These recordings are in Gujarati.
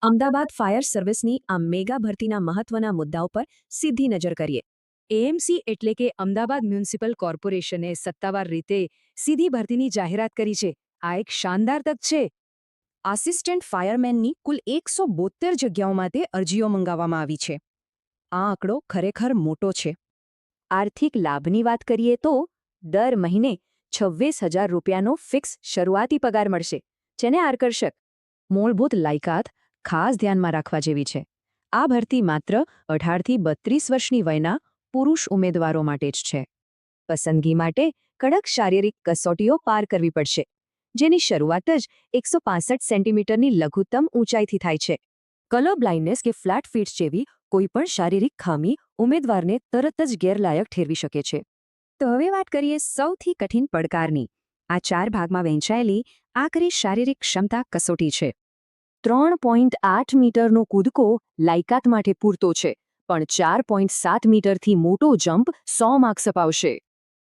અમદાવાદ ફાયર સર્વિસની આ મેગા ભરતીના મહત્વના મુદ્દાઓ પર સીધી નજર કરીએ. એએમસી એટલે કે અમદાવાદ મ્યુનિસિપલ કોર્પોરેશને સત્તાવાર રીતે સીધી ભરતીની જાહેરાત કરી છે. આ એક શાનદાર તક છે. આસિસ્ટન્ટ ફાયરમેનની કુલ 172 જગ્યાઓ માટે અરજીઓ મંગાવવામાં આવી છે. આ આંકડો ખરેખર મોટો છે. આર્થિક લાભની વાત કરીએ તો દર મહિને 26,000 રૂપિયાનો ફિક્સ શરૂઆતી પગાર મળશે, જેને આકર્ષક મૂળભૂત લાયકાત ખાસ ધ્યાનમાં રાખવા જેવી છે. આ ભરતી માત્ર 18 થી 32 વર્ષની વયના પુરુષ ઉમેદવારો માટે જ છે. પસંદગી માટે કડક શારીરિક કસોટીઓ પાર કરવી પડશે, જેની શરૂઆત જ 165 સેન્ટીમીટરની લઘુત્તમ ઊંચાઈથી થાય છે. કલર બ્લાઇન્ડનેસ કે ફ્લેટ ફીટ્સ જેવી કોઈપણ શારીરિક ખામી ઉમેદવારને તરત જ ગેરલાયક ઠેરવી શકે છે. તો હવે વાત કરીએ સૌથી કઠિન પડકારની. આ 4 ભાગમાં વહેંચાયેલી આકરી શારીરિક ક્ષમતા કસોટી છે. 3.8 મીટરનો કૂદકો લાયકાત માટે પૂરતો છે, પણ 4.7 મીટરથી મોટો જમ્પ 100 માર્ક્સ અપાવશે.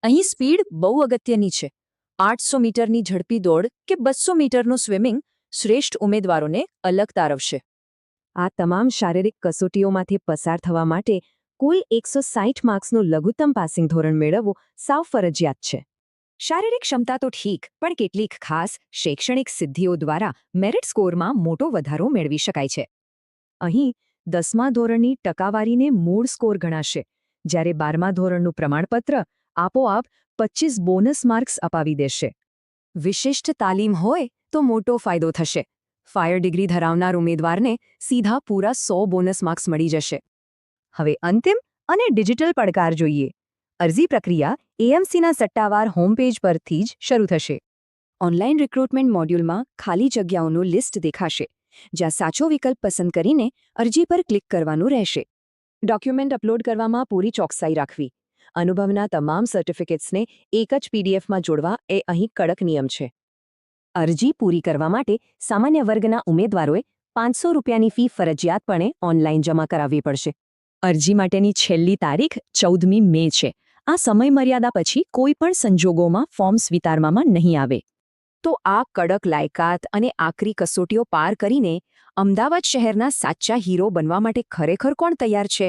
અહીં સ્પીડ બહુ અગત્યની છે. 800 મીટરની ઝડપી દોડ કે 200 મીટરનું સ્વિમિંગ શ્રેષ્ઠ ઉમેદવારોને અલગ તારવશે. આ તમામ શારીરિક કસોટીઓમાંથી પસાર થવા માટે કુલ 160 માર્ક્સનું લઘુત્તમ પાસિંગ ધોરણ મેળવવું સાવ ફરજિયાત છે. શારીરિક ક્ષમતા તો ઠીક, પણ કેટલીક ખાસ શૈક્ષણિક સિદ્ધિઓ દ્વારા મેરિટ સ્કોરમાં મોટો વધારો મેળવી શકાય છે. અહીં 10મા ધોરણની ટકાવારીને મૂળ સ્કોર ગણાશે, જ્યારે 12મા ધોરણનું પ્રમાણપત્ર આપોઆપ 25 બોનસ માર્ક્સ અપાવી દેશે. વિશિષ્ટ તાલીમ હોય તો મોટો ફાયદો થશે. ફાયર ડિગ્રી ધરાવનાર ઉમેદવારને સીધા પૂરા 100 બોનસ માર્ક્સ મળી જશે. હવે અંતિમ અને ડિજિટલ પડકાર જોઈએ. અરજી પ્રક્રિયા એએમસીના સટ્ટાવાર હોમપેજ પરથી જ શરૂ થશે. ઓનલાઈન રિક્રુટમેન્ટ મોડ્યુલમાં ખાલી જગ્યાઓનું લિસ્ટ દેખાશે, જ્યાં સાચો વિકલ્પ પસંદ કરીને અરજી પર ક્લિક કરવાનું રહેશે. ડોક્યુમેન્ટ અપલોડ કરવામાં પૂરી ચોકસાઈ રાખવી. અનુભવના તમામ સર્ટિફિકેટ્સને એક જ પીડીએફમાં જોડવા એ અહીં કડક નિયમ છે. અરજી પૂરી કરવા માટે સામાન્ય વર્ગના ઉમેદવારોએ 500 રૂપિયાની ફી ફરજિયાતપણે ઓનલાઈન જમા કરાવવી પડશે. અરજી માટેની છેલ્લી તારીખ 14મી મે છે. આ સમયમર્યાદા પછી કોઈ પણ સંજોગોમાં ફોર્મ સ્વીકારવામાં નહીં આવે. તો આ કડક લાયકાત અને આકરી કસોટીઓ પાર કરીને અમદાવાદ શહેરના સાચા હીરો બનવા માટે ખરેખર કોણ તૈયાર છે?